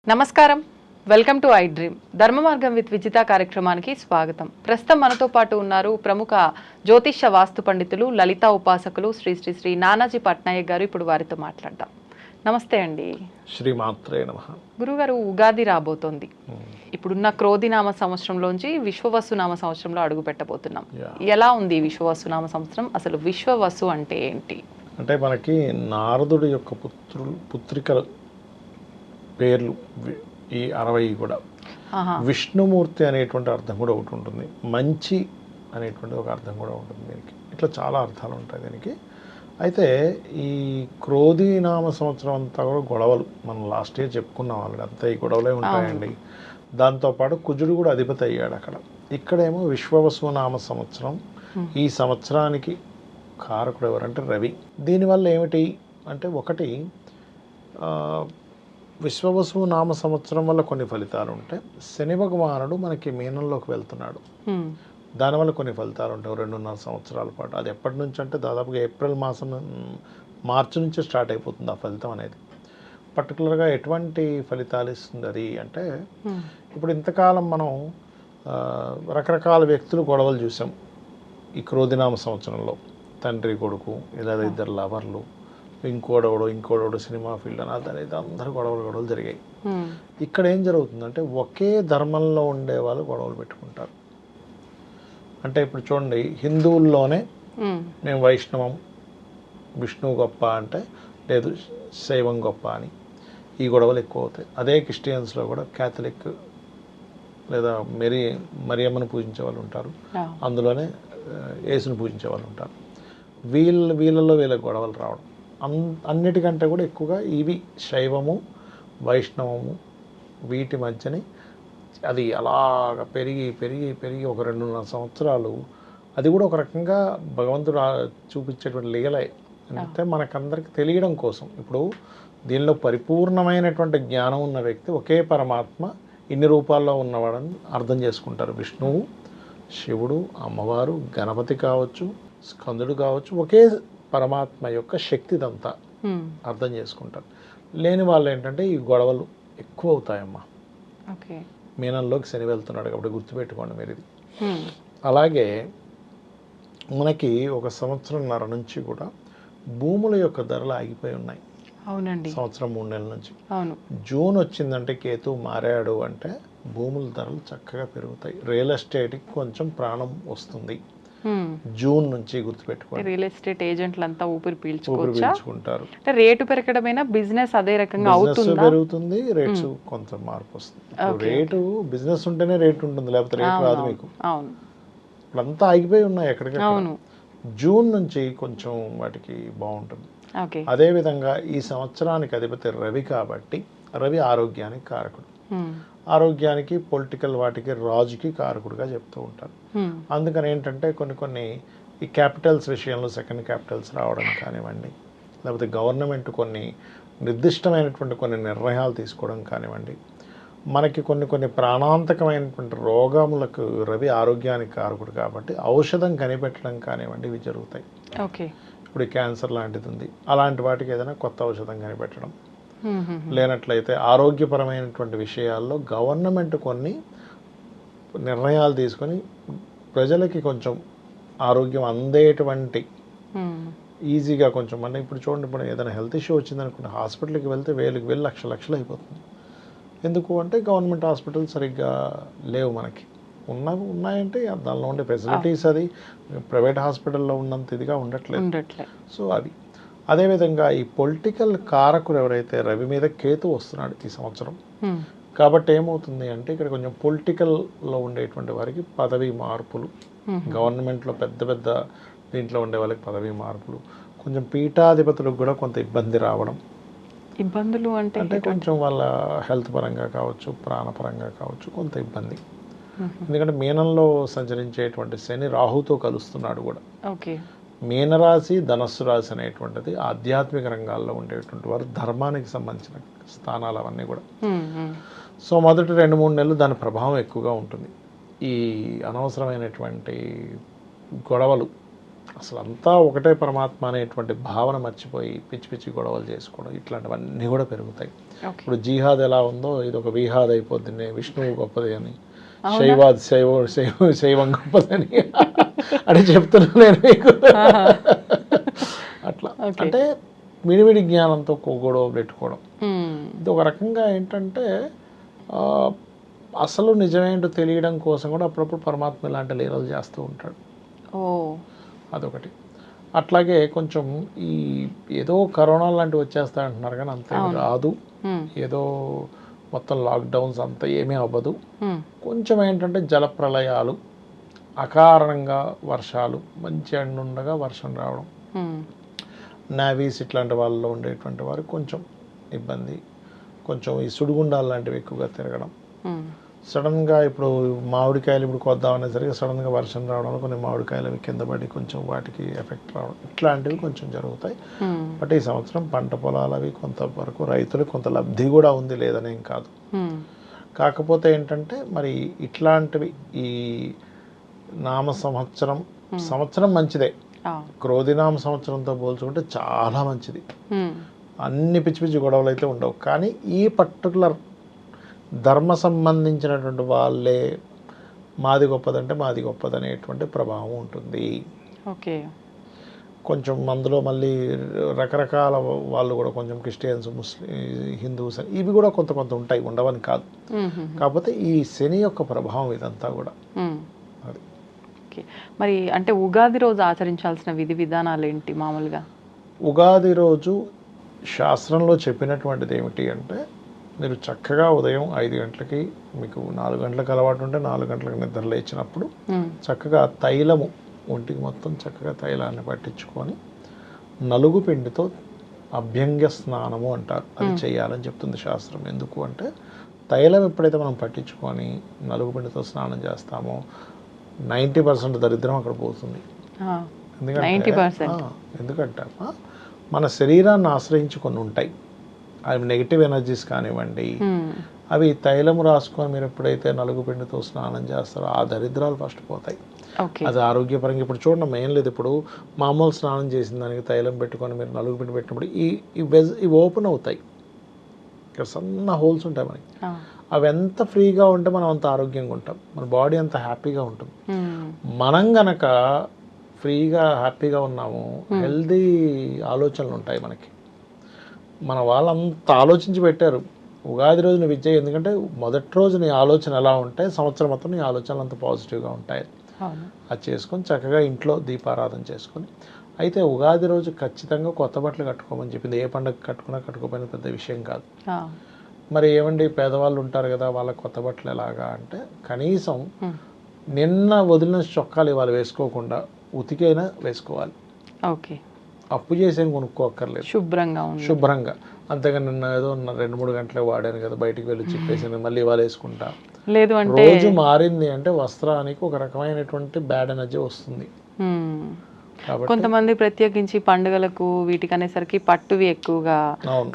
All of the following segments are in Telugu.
నమస్కారం, వెల్కమ్ టు ఐ డ్రీమ్. ధర్మ మార్గం విత్ విజిత కార్యక్రమానికి స్వాగతం. ప్రస్తుతం మనతో పాటు ఉన్నారు ప్రముఖ జ్యోతిష్య వాస్తు పండితులు, లలిత ఉపాసకులు శ్రీ శ్రీ శ్రీ నానాజీ పట్నాయక్ గారు. ఇప్పుడు వారితో మాట్లాడదాం. నమస్తే అండి. శ్రీమాత్రే నమః. గురుగారు, ఉగాది రాబోతోంది. ఇప్పుడున్న క్రోధినామ సంవత్సరంలోంచి విశ్వవసునామ సంవత్సరంలో అడుగు పెట్టబోతున్నాం. ఎలా ఉంది విశ్వవసునామ సంవత్సరం? అసలు విశ్వవసు అంటే ఏంటి? అంటే మనకి నారదుడి యొక్క పుత్రికల పేర్లు ఈ 60 కూడా విష్ణుమూర్తి అనేటువంటి అర్థం కూడా ఒకటి ఉంటుంది, మంచి అనేటువంటి ఒక అర్థం కూడా ఉంటుంది దీనికి. ఇట్లా చాలా అర్థాలు ఉంటాయి దీనికి. అయితే ఈ క్రోధినామ సంవత్సరం అంతా కూడా గొడవలు, మనం లాస్ట్ ఇయర్ చెప్పుకున్నాం ఆల్రెడీ, అంతా ఈ గొడవలే ఉంటాయండి. దాంతోపాటు కుజుడు కూడా అధిపతి అయ్యాడు అక్కడ. ఇక్కడేమో విశ్వవసునామ సంవత్సరం. ఈ సంవత్సరానికి కారకుడు ఎవరంటే రవి. దీనివల్ల ఏమిటి అంటే, ఒకటి విశ్వవసు నామ సంవత్సరం వల్ల కొన్ని ఫలితాలు ఉంటాయి. శని భగవానుడు మనకి మీనంలోకి వెళ్తున్నాడు, దానివల్ల కొన్ని ఫలితాలు ఉంటాయి 2.5 సంవత్సరాల పాటు. అది ఎప్పటి నుంచి అంటే దాదాపుగా ఏప్రిల్ మాసం, మార్చి నుంచి స్టార్ట్ అయిపోతుంది ఆ ఫలితం అనేది. పర్టికులర్గా ఎటువంటి ఫలితాలు ఇస్తుంది అది అంటే, ఇప్పుడు ఇంతకాలం మనం రకరకాల వ్యక్తులు గొడవలు చూసాం ఈ క్రోధినామ సంవత్సరంలో. తండ్రి కొడుకు, ఇలా 2 లవర్లు, ఇంకోడోడు సినిమా ఫీల్డ్ అని అనేది అందరూ గొడవలు జరిగాయి. ఇక్కడ ఏం జరుగుతుందంటే, ఒకే ధర్మంలో ఉండే వాళ్ళు గొడవలు పెట్టుకుంటారు. అంటే ఇప్పుడు చూడండి, హిందువుల్లోనే మేము వైష్ణవం, విష్ణువు గొప్ప అంటే, లేదు శైవం గొప్ప అని ఈ గొడవలు ఎక్కువ అవుతాయి. అదే క్రిస్టియన్స్లో కూడా క్యాథలిక్ లేదా మరియమ్మను పూజించే వాళ్ళు ఉంటారు, అందులోనే యేసును పూజించే వాళ్ళు ఉంటారు. వీళ్ళలో గొడవలు రావడం అన్నిటికంటే కూడా ఎక్కువగా ఇవి శైవము, వైష్ణవము, వీటి మధ్యని అది అలాగ పెరిగి ఒక 2.5 సంవత్సరాలు. అది కూడా ఒక రకంగా భగవంతుడు చూపించేటువంటి లీలే. అంటే మనకందరికి తెలియడం కోసం. ఇప్పుడు దీనిలో పరిపూర్ణమైనటువంటి జ్ఞానం ఉన్న వ్యక్తి ఒకే పరమాత్మ ఇన్ని రూపాల్లో ఉన్నవాడని అర్థం చేసుకుంటారు. విష్ణువు, శివుడు, అమ్మవారు, గణపతి కావచ్చు, స్కందుడు కావచ్చు, ఒకే పరమాత్మ యొక్క శక్తి ఇదంతా అర్థం చేసుకుంటారు. లేని వాళ్ళు ఏంటంటే ఈ గొడవలు ఎక్కువ అవుతాయమ్మా. మీనంలోకి శని వెళ్తున్నాడు కాబట్టి గుర్తుపెట్టుకోండి మీరు ఇది. అలాగే మనకి 1 సంవత్సరంన్నర నుంచి కూడా భూముల యొక్క ధరలు ఆగిపోయి ఉన్నాయి. అవునండి, సంవత్సరం 3 నెలల నుంచి. అవును, జూన్ వచ్చిందంటే కేతు మారాడు అంటే భూముల ధరలు చక్కగా పెరుగుతాయి. రియల్ ఎస్టేట్కి కొంచెం ప్రాణం వస్తుంది జూన్ నుంచి. గుర్తుపెట్టుకోండి, రియల్ ఎస్టేట్ ఏజెంట్లు అంతా ఊపిరి పీల్చుకుంటారు. రేటు పెరగడమైనా బిజినెస్ అదే రకంగా పెరుగుతుంది, రేట్స్ కొంత మార్పు వస్తుంది. రేటు బిజినెస్ ఉంటేనే రేట్ ఉంటుంది, లేకపోతే రేట్ రాదు మీకు. ఇప్పుడు అంతా ఆగిపోయి ఉన్నాయి ఎక్కడికక్కడ. జూన్ నుంచి కొంచెం వాటికి బాగుంటుంది. అదేవిధంగా ఈ సంవత్సరానికి అధిపతి రవి కాబట్టి, రవి ఆరోగ్యానికి కారకుడు. ఆరోగ్యానికి, పొలిటికల్ వాటికి, రాజుకి కారకుడుగా చెప్తూ ఉంటారు. అందుకని ఏంటంటే కొన్ని ఈ క్యాపిటల్స్ విషయంలో సెకండ్ క్యాపిటల్స్ రావడం కానివ్వండి, లేకపోతే గవర్నమెంట్ కొన్ని నిర్దిష్టమైనటువంటి కొన్ని నిర్ణయాలు తీసుకోవడం కానివ్వండి, మనకి కొన్ని ప్రాణాంతకమైనటువంటి రోగములకు రవి ఆరోగ్యానికి కారకుడు కాబట్టి ఔషధం కనిపెట్టడం కానివ్వండి, ఇవి జరుగుతాయి. ఇప్పుడు క్యాన్సర్ లాంటిది ఉంది, అలాంటి వాటికి ఏదైనా కొత్త ఔషధం కనిపెట్టడం. లేనట్లయితే ఆరోగ్యపరమైనటువంటి విషయాల్లో గవర్నమెంట్ కొన్ని నిర్ణయాలు తీసుకొని ప్రజలకి కొంచెం ఆరోగ్యం అందేటువంటి ఈజీగా కొంచెం. అంటే ఇప్పుడు చూడండి, ఇప్పుడు ఏదైనా హెల్త్ ఇష్యూ వచ్చిందనుకుంటే హాస్పిటల్కి వెళ్తే వేలు లక్షలు అయిపోతుంది. ఎందుకు అంటే గవర్నమెంట్ హాస్పిటల్ సరిగ్గా లేవు మనకి. ఉన్నాయంటే దానిలో ఉండే ఫెసిలిటీస్ అది ప్రైవేట్ హాస్పిటల్లో ఉన్నంత ఇదిగా ఉండట్లేదు. సో అది. అదేవిధంగా ఈ పొలిటికల్ కారకుడు ఎవరైతే, రవి మీద కేతు వస్తున్నాడు ఈ సంవత్సరం. కాబట్టి ఏమవుతుంది అంటే, ఇక్కడ కొంచెం పొలిటికల్లో ఉండేటువంటి వారికి పదవి మార్పులు, గవర్నమెంట్లో పెద్ద దీంట్లో ఉండే వాళ్ళకి పదవి మార్పులు, కొంచెం పీఠాధిపతులకు కూడా కొంత ఇబ్బంది రావడం. ఇబ్బందులు అంటే కొంచెం వాళ్ళ హెల్త్ పరంగా కావచ్చు, ప్రాణపరంగా కావచ్చు కొంత ఇబ్బంది. ఎందుకంటే మీనంలో సంచరించేటువంటి శని రాహుతో కలుస్తున్నాడు కూడా. మీనరాశి, ధనస్సు రాశి అనేటువంటిది ఆధ్యాత్మిక రంగాల్లో ఉండేటువంటి వారు, ధర్మానికి సంబంధించిన స్థానాలు అవన్నీ కూడా. సో మొదటి 2-3 నెలలు దాని ప్రభావం ఎక్కువగా ఉంటుంది. ఈ అనవసరమైనటువంటి గొడవలు, అసలు అంతా ఒకటే పరమాత్మ అనేటువంటి భావన మర్చిపోయి పిచ్చి పిచ్చి గొడవలు చేసుకోవడం ఇట్లాంటివన్నీ కూడా పెరుగుతాయి. ఓకే. ఇప్పుడు జిహాద్ ఎలా ఉందో ఇది ఒక విహాద్ అయిపోతుంది, విష్ణువు గొప్పది అని, శైవాద్ శైవం గొప్పదని అని చెప్తున్నా నేను మీకు. అట్లా అంటే మిడిమిడి జ్ఞానంతో గొడవ పెట్టుకోవడం, ఇది ఒక రకంగా ఏంటంటే అసలు నిజమేంటో తెలియడం కోసం కూడా అప్పుడప్పుడు పరమాత్మ ఇలాంటి లీలలు చేస్తూ ఉంటాడు. అదొకటి. అట్లాగే కొంచెం ఈ ఏదో కరోనా లాంటివి వచ్చేస్తాయి అంటున్నారు కానీ అంత రాదు, ఏదో మొత్తం లాక్డౌన్స్ అంతా ఏమీ అవ్వదు. కొంచెం ఏంటంటే జలప్రలయాలు, అకారణంగా వర్షాలు, మంచి ఎండ ఉండగా వర్షం రావడం, నావీస్ ఇట్లాంటి వాళ్ళలో ఉండేటువంటి వారు కొంచెం ఇబ్బంది, కొంచెం ఈ సుడిగుండాలు లాంటివి ఎక్కువగా తిరగడం, సడన్గా ఇప్పుడు మామిడికాయలు ఇప్పుడు కొద్దామనేసరికి సడన్గా వర్షం రావడంలో కొన్ని మామిడికాయలు అవి కింద పడి కొంచెం వాటికి ఎఫెక్ట్ రావడం, ఇట్లాంటివి కొంచెం జరుగుతాయి. బట్ ఈ సంవత్సరం పంట పొలాలు అవి కొంతవరకు రైతులకు కొంత లబ్ధి కూడా ఉంది, లేదనేం కాదు. కాకపోతే ఏంటంటే మరి ఇట్లాంటివి ఈ నామ సంవత్సరం మంచిదే, క్రోధినామ సంవత్సరంతో పోల్చుకుంటే చాలా మంచిది. అన్ని పిచ్చి పిచ్చి గొడవలు అయితే ఉండవు. కానీ ఈ పర్టికులర్ ధర్మ సంబంధించినటువంటి వాళ్ళే మాది గొప్పదంటే మాది గొప్పదనేటువంటి ప్రభావం ఉంటుంది. ఓకే. కొంచెం అందులో మళ్ళీ రకరకాల వాళ్ళు కూడా కొంచెం క్రిస్టియన్స్, ముస్లిం, హిందూస్ ఇవి కూడా కొంత కొంత ఉంటాయి, ఉండవని కాదు. కాకపోతే ఈ శని యొక్క ప్రభావం ఇదంతా కూడా అది. ఓకే. మరి అంటే ఉగాది రోజు ఆచరించాల్సిన విధి విధానాలు ఏంటి మామూలుగా? ఉగాది రోజు శాస్త్రంలో చెప్పినటువంటిది ఏమిటి అంటే, మీరు చక్కగా ఉదయం 5 గంటలకి, మీకు 4 గంటలకు అలవాటు ఉంటే 4 గంటలకు నిద్ర లేచినప్పుడు చక్కగా తైలము ఒంటికి మొత్తం చక్కగా తైలాన్ని పట్టించుకొని నలుగు పిండితో అభ్యంగ స్నానము అంటారు, అది చేయాలని చెప్తుంది శాస్త్రం. ఎందుకు అంటే తైలం ఎప్పుడైతే మనం పట్టించుకొని నలుగు పిండితో స్నానం చేస్తామో 90% దరిద్రం అక్కడ పోతుంది. ఎందుకంటే మన శరీరాన్ని ఆశ్రయించి కొన్ని ఉంటాయి, అవి నెగిటివ్ ఎనర్జీస్ కానివ్వండి, అవి తైలము రాసుకొని మీరు ఎప్పుడైతే నలుగు పిండితో స్నానం చేస్తారో ఆ దరిద్రాలు ఫస్ట్ పోతాయి. అది ఆరోగ్యపరంగా ఇప్పుడు చూడండి, ఏం లేదు, ఇప్పుడు మామూలు స్నానం చేసిన దానికి తైలం పెట్టుకొని మీరు నలుగు పిండి పెట్టినప్పుడు ఇవి ఓపెన్ అవుతాయి, ఇక్కడ సన్న హోల్స్ ఉంటాయి మనకి. అవి ఎంత ఫ్రీగా ఉంటే మనం అంత ఆరోగ్యంగా ఉంటాం, మన బాడీ అంత హ్యాపీగా ఉంటుంది. మనం గనక ఫ్రీగా హ్యాపీగా ఉన్నాము, హెల్దీ ఆలోచనలు ఉంటాయి మనకి. మన వాళ్ళంతా ఆలోచించి పెట్టారు ఉగాది రోజు నువ్వు ఇచ్చే, ఎందుకంటే మొదటి రోజు నీ ఆలోచన ఎలా ఉంటే సంవత్సరం మొత్తం నీ ఆలోచనలు అంత పాజిటివ్గా ఉంటాయి. అది చేసుకొని చక్కగా ఇంట్లో దీపారాధన చేసుకొని, అయితే ఉగాది రోజు ఖచ్చితంగా కొత్త బట్టలు కట్టుకోమని చెప్పింది. ఏ పండుగ కట్టుకున్నా కట్టుకోపోయిన పెద్ద విషయం కాదు. మరి ఏమండి పేదవాళ్ళు ఉంటారు కదా, వాళ్ళకి కొత్త బట్టలు ఎలాగా అంటే, కనీసం నిన్న వదిలిన చొక్కాలు ఇవాళ వేసుకోకుండా ఉతికైనా వేసుకోవాలి. ఓకే. అప్పు చేసేం కొనుక్కోక్కర్లేదు, శుభ్రంగా. అంతేగా నిన్న ఏదో 2-3 గంటలే వాడాను కదా, బయటికి వెళ్ళి చెప్పేసి మళ్ళీ ఇవాళ వేసుకుంటా లేదు అంటే రోజు మారింది అంటే వస్త్రానికి ఒక రకమైనటువంటి బ్యాడ్ ఎనర్జీ వస్తుంది. కొంతమంది ప్రత్యేకించి పండుగలకు వీటికి అనేసరికి పట్టువి ఎక్కువగా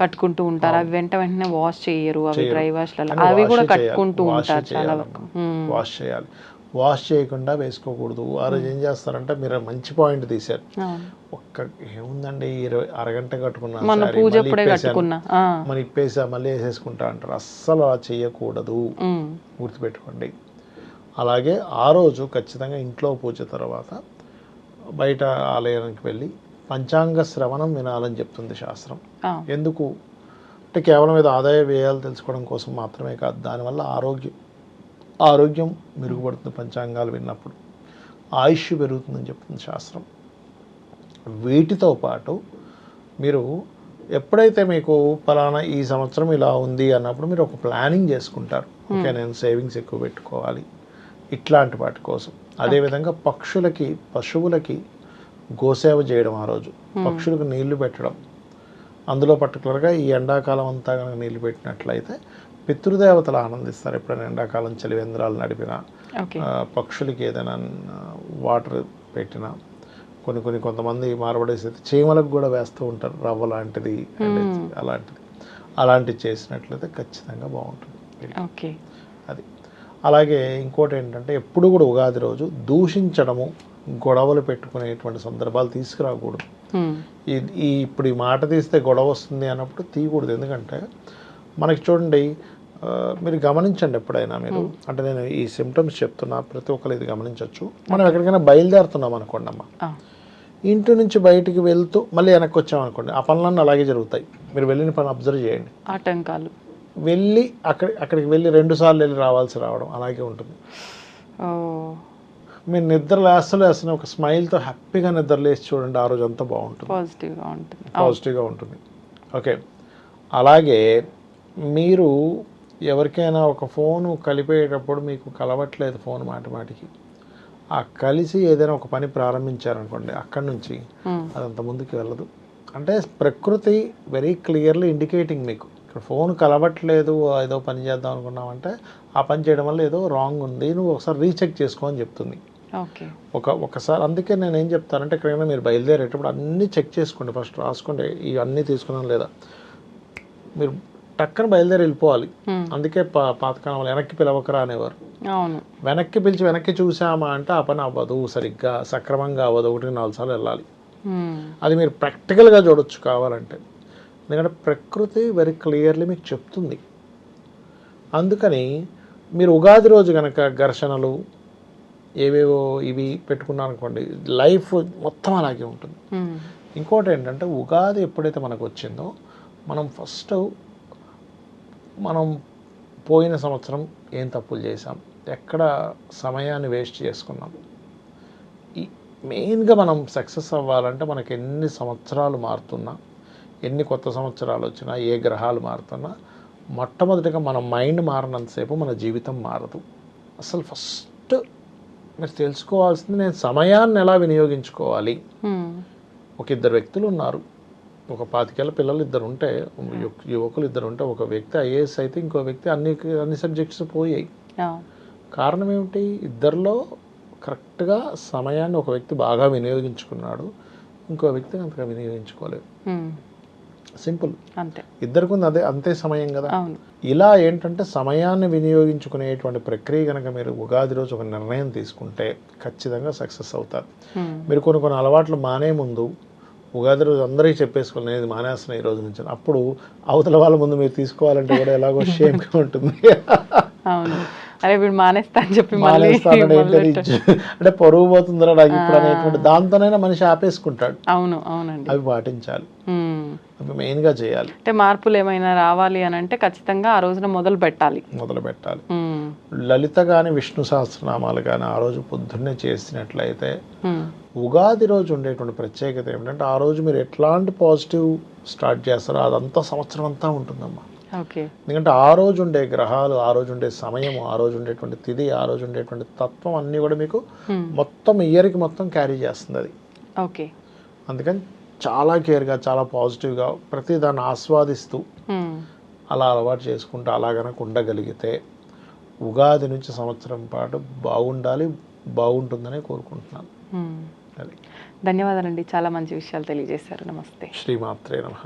కట్టుకుంటూ ఉంటారు, అవి వెంటనే వాష్ చేయరు, అవి డ్రై వాష్ అవి కూడా కట్టుకుంటూ ఉంటారు చాలా వరకు. వాష్ చేయాలి, వాష్ చేయకుండా వేసుకోకూడదు. ఆ రోజు ఏం చేస్తారంటే, మీరు మంచి పాయింట్ తీశారు, ఏముందండి అరగంట కట్టుకున్నా మనం ఇప్పేసా మళ్ళీ వేసేసుకుంటా అంటారు. అస్సలు అలా చేయకూడదు, గుర్తుపెట్టుకోండి. అలాగే ఆ రోజు ఖచ్చితంగా ఇంట్లో పూజ తర్వాత బయట ఆలయానికి వెళ్ళి పంచాంగ శ్రవణం వినాలని చెప్తుంది శాస్త్రం. ఎందుకు అంటే కేవలం ఏదో ఆదాయ వ్యయాలు తెలుసుకోవడం కోసం మాత్రమే కాదు, దానివల్ల ఆరోగ్యం మెరుగుపడుతుంది. పంచాంగాలు విన్నప్పుడు ఆయుష్ పెరుగుతుందని చెప్తుంది శాస్త్రం. వీటితో పాటు మీరు ఎప్పుడైతే మీకు పలానా ఈ సంవత్సరం ఇలా ఉంది అన్నప్పుడు మీరు ఒక ప్లానింగ్ చేసుకుంటారు, ఓకే నేను సేవింగ్స్ ఎక్కువ పెట్టుకోవాలి ఇట్లాంటి వాటి కోసం. అదేవిధంగా పశువులకి గోసేవ చేయడం, ఆ రోజు పక్షులకు నీళ్లు పెట్టడం, అందులో పర్టికులర్గా ఈ ఎండాకాలం అంతా కనుక నీళ్లు పెట్టినట్లయితే పితృదేవతలు ఆనందిస్తారు. ఎప్పుడైనా ఎండాకాలం చలివేంద్రాలు నడిపినా, పక్షులకి ఏదైనా వాటర్ పెట్టినా, కొంతమంది మార్వడేసి అయితే చీమలకు కూడా వేస్తూ ఉంటారు, రవ్వ లాంటిది అలాంటివి చేసినట్లయితే ఖచ్చితంగా బాగుంటుంది. అది అలాగే ఇంకోటి ఏంటంటే, ఎప్పుడు కూడా ఉగాది రోజు దూషించడము, గొడవలు పెట్టుకునేటువంటి సందర్భాలు తీసుకురాకూడదు. హ్మ్. ఇప్పుడు ఈ మాట తీస్తే గొడవ వస్తుంది అన్నప్పుడు తీయకూడదు. ఎందుకంటే మనకి చూడండి, మీరు గమనించండి ఎప్పుడైనా మీరు, అంటే నేను ఈ సిమ్టమ్స్ చెప్తున్నా, ప్రతి ఒక్కరు ఇది గమనించవచ్చు. మనం ఎక్కడికైనా బయలుదేరుతున్నాం అనుకోండి అమ్మ, ఇంటి నుంచి బయటికి వెళ్తూ మళ్ళీ వెనక్కి వచ్చామనుకోండి, ఆ పనులన్నీ అలాగే జరుగుతాయి. మీరు వెళ్ళిన పని అబ్జర్వ్ చేయండి. ఆటంకాలు వెళ్ళి అక్కడికి వెళ్ళి 2 సార్లు వెళ్ళి రావడం అలాగే ఉంటుంది. మీరు నిద్ర లేస్తూనే ఒక స్మైల్తో హ్యాపీగా నిద్ర లేచి చూడండి, ఆ రోజు అంతా బాగుంటుంది, పాజిటివ్గా ఉంటుంది. ఓకే, అలాగే మీరు ఎవరికైనా ఒక ఫోను కలిపేటప్పుడు మీకు కలవట్లేదు ఫోన్ మాటికి, ఆ కలిసి ఏదైనా ఒక పని ప్రారంభించారనుకోండి, అక్కడి నుంచి అదంత ముందుకు వెళ్ళదు. అంటే ప్రకృతి వెరీ క్లియర్లీ ఇండికేటింగ్ మీకు, ఇక్కడ ఫోన్ కలవట్లేదు, ఏదో పని చేద్దాం అనుకున్నామంటే ఆ పని చేయడం వల్ల ఏదో రాంగ్ ఉంది, నువ్వు ఒకసారి రీచెక్ చేసుకో అని చెప్తుంది. ఒకసారి అందుకే నేను ఏం చెప్తానంటే, ఎక్కడైనా మీరు బయలుదేరేటప్పుడు అన్నీ చెక్ చేసుకోండి, ఫస్ట్ రాసుకోండి ఇవన్నీ తీసుకున్నాను లేదా, మీరు టక్కన బయలుదేరి వెళ్ళిపోవాలి. అందుకే పాతకాలంలో వెనక్కి పిలవకరా అనేవారు. వెనక్కి పిలిచి వెనక్కి చూసామా అంటే ఆ పని అవ్వదు, సరిగ్గా సక్రమంగా అవ్వదు, 1-4 సార్లు వెళ్ళాలి. అది మీరు ప్రాక్టికల్గా చూడొచ్చు కావాలంటే, ఎందుకంటే ప్రకృతి వెరీ క్లియర్లీ మీకు చెప్తుంది. అందుకని మీరు ఉగాది రోజు కనుక ఘర్షణలు ఏవేవో ఇవి పెట్టుకున్నారనుకోండి, లైఫ్ మొత్తం అలాగే ఉంటుంది. ఇంకోటి ఏంటంటే, ఉగాది ఎప్పుడైతే మనకు వచ్చిందో, మనం పోయిన సంవత్సరం ఏం తప్పులు చేసాం, ఎక్కడ సమయాన్ని వేస్ట్ చేసుకున్నాం, మెయిన్గా మనం సక్సెస్ అవ్వాలంటే మనకి ఎన్ని సంవత్సరాలు మారుతున్నా, ఎన్ని కొత్త సంవత్సరాలు వచ్చినా, ఏ గ్రహాలు మారుతున్నా, మొట్టమొదటిగా మన మైండ్ మారినంతసేపు మన జీవితం మారదు. అసలు ఫస్ట్ మీరు తెలుసుకోవాల్సింది, నేను సమయాన్ని ఎలా వినియోగించుకోవాలి. ఒక 2 వ్యక్తులు ఉన్నారు, ఒక 25 ఏళ్ళ పిల్లలు 2 ఉంటే, యువకులు 2 ఉంటే, ఒక వ్యక్తి ఐఏఎస్ అయితే ఇంకో వ్యక్తి అన్ని సబ్జెక్ట్స్ పోయాయి. కారణం ఏమిటి? ఇద్దరిలో కరెక్ట్గా సమయాన్ని ఒక వ్యక్తి బాగా వినియోగించుకున్నాడు, ఇంకో వ్యక్తి అంతగా వినియోగించుకోలేదు. సింపుల్, అంతే. ఇద్దరికి ఉంది అంతే సమయం కదా. ఇలా ఏంటంటే సమయాన్ని వినియోగించుకునేటువంటి ప్రక్రియ కనుక మీరు ఉగాది రోజు ఒక నిర్ణయం తీసుకుంటే ఖచ్చితంగా సక్సెస్ అవుతారు. మీరు కొన్ని అలవాట్లు మానే ముందు ఉగాది రోజు అందరికీ చెప్పేసుకోవాలి, నేను ఇది మానేస్తున్నా ఈ రోజు నుంచి. అప్పుడు అవతల వాళ్ళ ముందు మీరు తీసుకోవాలంటే కూడా ఎలాగో షేమ్గా ఉంటుంది. అరే వీడు మానేస్తా అని చెప్పి అంటే పరువు పోతుందిరా నాకు ఇప్పుడు అనేటువంటి దాంతోనైనా మనిషి ఆపేసుకుంటాడు. అవునండి, అవి పాటించాలి, అవి మెయిన్గా చేయాలి. అంటే మార్పులు ఏమైనా రావాలి అని అంటే ఖచ్చితంగా ఆ రోజున మొదలు పెట్టాలి. లలిత కానీ విష్ణు సహస్రనామాలు కానీ ఆ రోజు పొద్దున్నే చేసినట్లయితే, ఉగాది రోజు ఉండేటువంటి ప్రత్యేకత ఏమిటంటే, ఆ రోజు మీరు ఎట్లాంటి పాజిటివ్ స్టార్ట్ చేస్తారో అదంతా సంవత్సరం అంతా ఉంటుందమ్మా. ఎందుకంటే ఆ రోజు ఉండే గ్రహాలు, ఆ రోజు ఉండే సమయము, ఆ రోజు ఉండేటువంటి తిథి, ఆ రోజు ఉండేటువంటి తత్వం అన్నీ కూడా మీకు మొత్తం ఇయర్కి మొత్తం క్యారీ చేస్తుంది అది. అందుకని చాలా కేర్గా, చాలా పాజిటివ్గా ప్రతి దాన్ని ఆస్వాదిస్తూ అలా అలవాటు చేసుకుంటూ అలా కనుక ఉండగలిగితే ఉగాది నుంచి సంవత్సరం పాటు బాగుంటుందని కోరుకుంటున్నాను. ధన్యవాదాలండి, చాలా మంచి విషయాలు తెలియజేశారు. నమస్తే. శ్రీమాత్రే నమః.